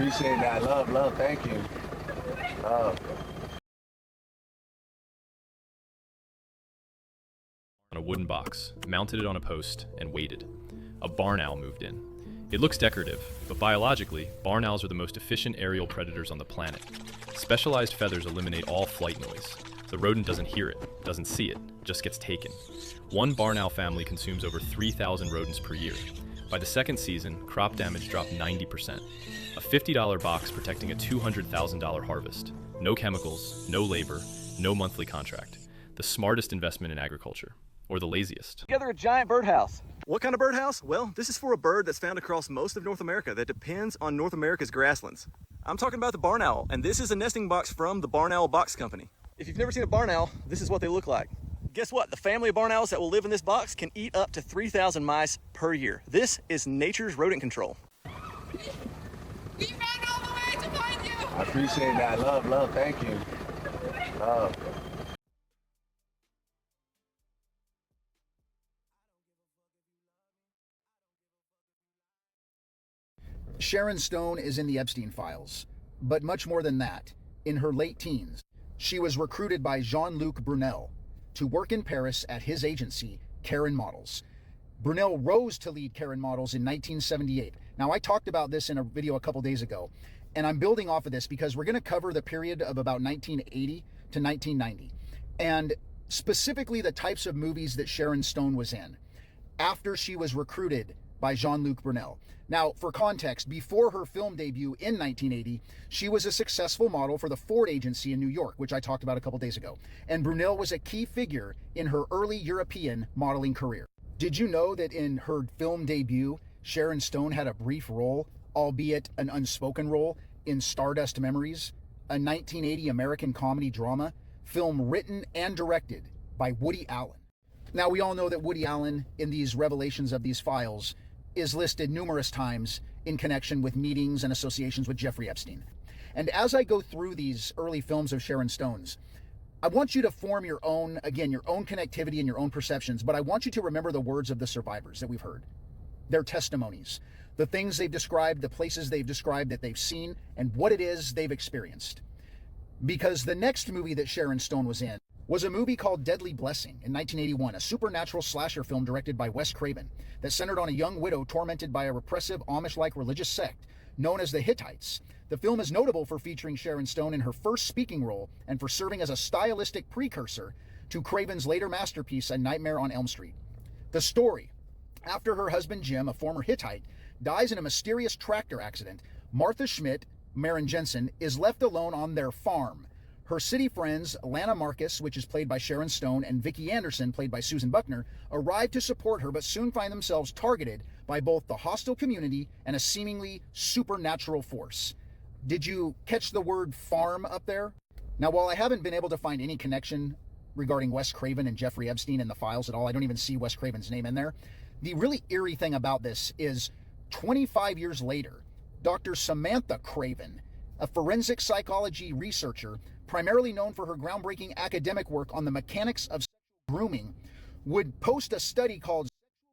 appreciate that. Love, thank you. Love. On a wooden box, mounted it on a post, and waited. A barn owl moved in. It looks decorative, but biologically, barn owls are the most efficient aerial predators on the planet. Specialized feathers eliminate all flight noise. The rodent doesn't hear it, doesn't see it, just gets taken. One barn owl family consumes over 3,000 rodents per year. By the second season, crop damage dropped 90%. A $50 box protecting a $200,000 harvest. No chemicals, no labor, no monthly contract. The smartest investment in agriculture. Or the laziest. Together a giant birdhouse. What kind of birdhouse? Well, this is for a bird that's found across most of North America that depends on North America's grasslands. I'm talking about the barn owl, and this is a nesting box from the Barn Owl Box Company. If you've never seen a barn owl, this is what they look like. Guess what? The family of barn owls that will live in this box can eat up to 3,000 mice per year. This is nature's rodent control. We ran all the way to find you. I appreciate that. Love, thank you. Love. Sharon Stone is in the Epstein files, but much more than that. In her late teens, she was recruited by Jean-Luc Brunel to work in Paris at his agency, Craven Models. Brunel rose to lead Craven Models in 1978. Now, I talked about this in a video a couple days ago, and I'm building off of this because we're going to cover the period of about 1980 to 1990, and specifically the types of movies that Sharon Stone was in after she was recruited by Jean-Luc Brunel. Now, for context, before her film debut in 1980, she was a successful model for the Ford agency in New York, which I talked about a couple days ago. And Brunel was a key figure in her early European modeling career. Did you know that in her film debut, Sharon Stone had a brief role, albeit an unspoken role, in Stardust Memories, a 1980 American comedy drama, film written and directed by Woody Allen? Now, we all know that Woody Allen, in these revelations of these files, is listed numerous times in connection with meetings and associations with Jeffrey Epstein. And as I go through these early films of Sharon Stone's, I want you to form your own, again, your own connectivity and your own perceptions, but I want you to remember the words of the survivors that we've heard, their testimonies, the things they've described, the places they've described that they've seen, and what it is they've experienced. Because the next movie that Sharon Stone was in was a movie called Deadly Blessing in 1981, a supernatural slasher film directed by Wes Craven that centered on a young widow tormented by a repressive Amish-like religious sect known as the Hittites. The film is notable for featuring Sharon Stone in her first speaking role and for serving as a stylistic precursor to Craven's later masterpiece, A Nightmare on Elm Street. The story: after her husband Jim, a former Hittite, dies in a mysterious tractor accident, Martha Schmidt, Maren Jensen, is left alone on their farm. Her city friends, Lana Marcus, which is played by Sharon Stone, and Vicki Anderson, played by Susan Buckner, arrive to support her, but soon find themselves targeted by both the hostile community and a seemingly supernatural force. Did you catch the word farm up there? Now, while I haven't been able to find any connection regarding Wes Craven and Jeffrey Epstein in the files at all, I don't even see Wes Craven's name in there. The really eerie thing about this is 25 years later, Dr. Samantha Craven, a forensic psychology researcher, primarily known for her groundbreaking academic work on the mechanics of sexual grooming, would post a study called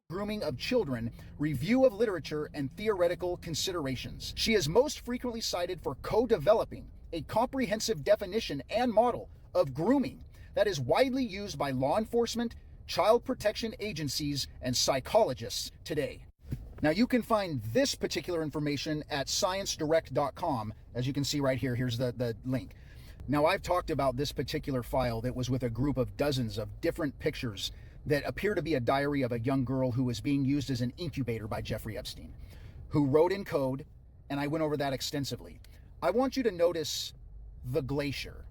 Grooming of Children, Review of Literature and Theoretical Considerations. She is most frequently cited for co-developing a comprehensive definition and model of grooming that is widely used by law enforcement, child protection agencies, and psychologists today. Now, you can find this particular information at sciencedirect.com. As you can see right here, here's the link. Now, I've talked about this particular file that was with a group of dozens of different pictures that appear to be a diary of a young girl who was being used as an incubator by Jeffrey Epstein, who wrote in code, and I went over that extensively. I want you to notice the glacier.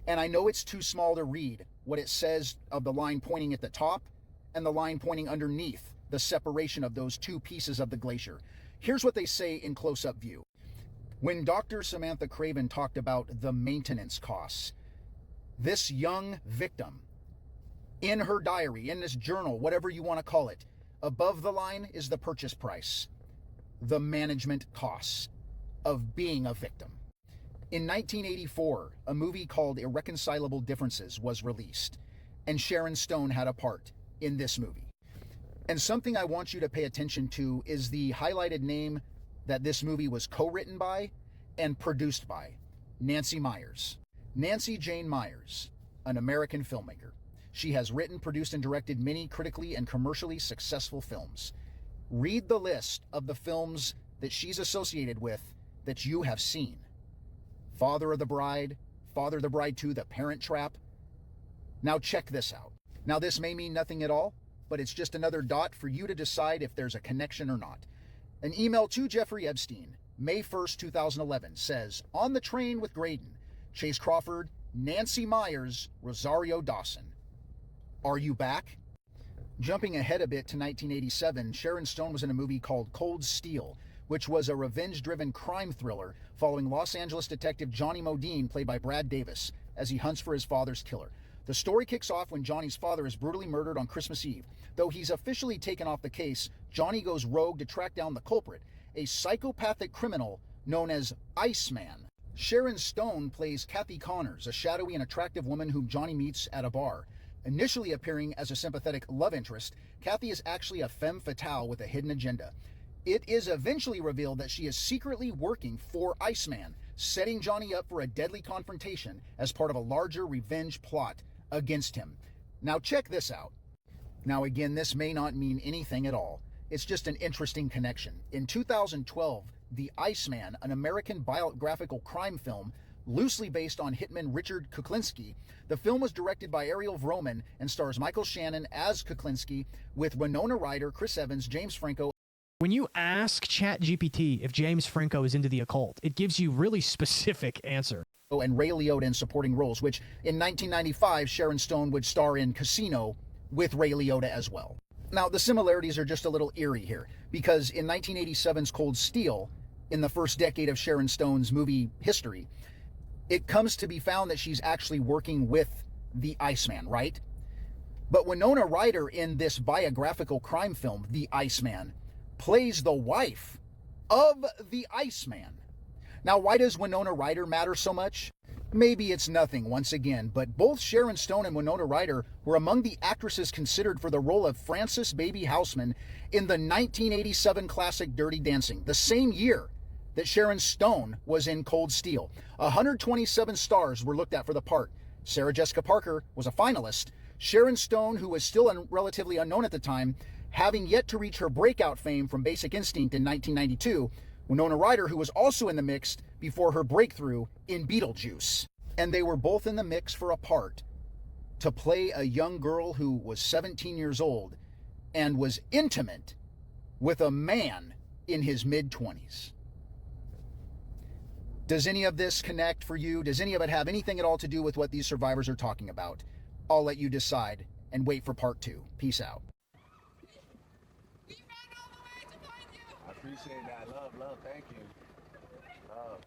And I know it's too small to read what it says of the line pointing at the top and the line pointing underneath, the separation of those two pieces of the glacier. Here's what they say in close-up view. When Dr. Samantha Craven talked about the maintenance costs, this young victim, in her diary, in this journal, whatever you want to call it, above the line is the purchase price, the management costs of being a victim. In 1984, a movie called Irreconcilable Differences was released, and Sharon Stone had a part in this movie. And something I want you to pay attention to is the highlighted name that this movie was co-written by and produced by Nancy Myers. Nancy Jane Myers, an American filmmaker. She has written, produced, and directed many critically and commercially successful films. Read the list of the films that she's associated with that you have seen. Father of the Bride, Father of the Bride 2, The Parent Trap. Now check this out. Now this may mean nothing at all, but it's just another dot for you to decide if there's a connection or not. An email to Jeffrey Epstein, May 1st, 2011, says, On the Train with Graydon, Chase Crawford, Nancy Myers, Rosario Dawson. Are you back? Jumping ahead a bit to 1987, Sharon Stone was in a movie called Cold Steel, which was a revenge-driven crime thriller following Los Angeles detective Johnny Modine, played by Brad Davis, as he hunts for his father's killer. The story kicks off when Johnny's father is brutally murdered on Christmas Eve. Though he's officially taken off the case, Johnny goes rogue to track down the culprit, a psychopathic criminal known as Iceman. Sharon Stone plays Kathy Connors, a shadowy and attractive woman whom Johnny meets at a bar. Initially appearing as a sympathetic love interest, Kathy is actually a femme fatale with a hidden agenda. It is eventually revealed that she is secretly working for Iceman, setting Johnny up for a deadly confrontation as part of a larger revenge plot against him. Now check this out. Now again, this may not mean anything at all. It's just an interesting connection. In 2012, The Iceman, an American biographical crime film loosely based on hitman Richard Kuklinski. The film was directed by Ariel Vroman and stars Michael Shannon as Kuklinski with Winona Ryder, Chris Evans, James Franco. When you ask ChatGPT if James Franco is into the occult, it gives you really specific answer. And Ray Liotta in supporting roles, which in 1995, Sharon Stone would star in Casino with Ray Liotta as well. Now, the similarities are just a little eerie here, because in 1987's Cold Steel, in the first decade of Sharon Stone's movie history, it comes to be found that she's actually working with the Iceman, right? But Winona Ryder in this biographical crime film, The Iceman, plays the wife of the Iceman. Now, why does Winona Ryder matter so much? Maybe it's nothing once again, but both Sharon Stone and Winona Ryder were among the actresses considered for the role of Frances Baby Houseman in the 1987 classic Dirty Dancing, the same year that Sharon Stone was in Cold Steel. 127 stars were looked at for the part. Sarah Jessica Parker was a finalist. Sharon Stone, who was still relatively unknown at the time, having yet to reach her breakout fame from Basic Instinct in 1992, Winona Ryder, who was also in the mix before her breakthrough in Beetlejuice. And they were both in the mix for a part to play a young girl who was 17 years old and was intimate with a man in his mid-20s. Does any of this connect for you? Does any of it have anything at all to do with what these survivors are talking about? I'll let you decide and wait for part 2. Peace out. We ran all the way to find you. I appreciate that. Love, thank you. Love.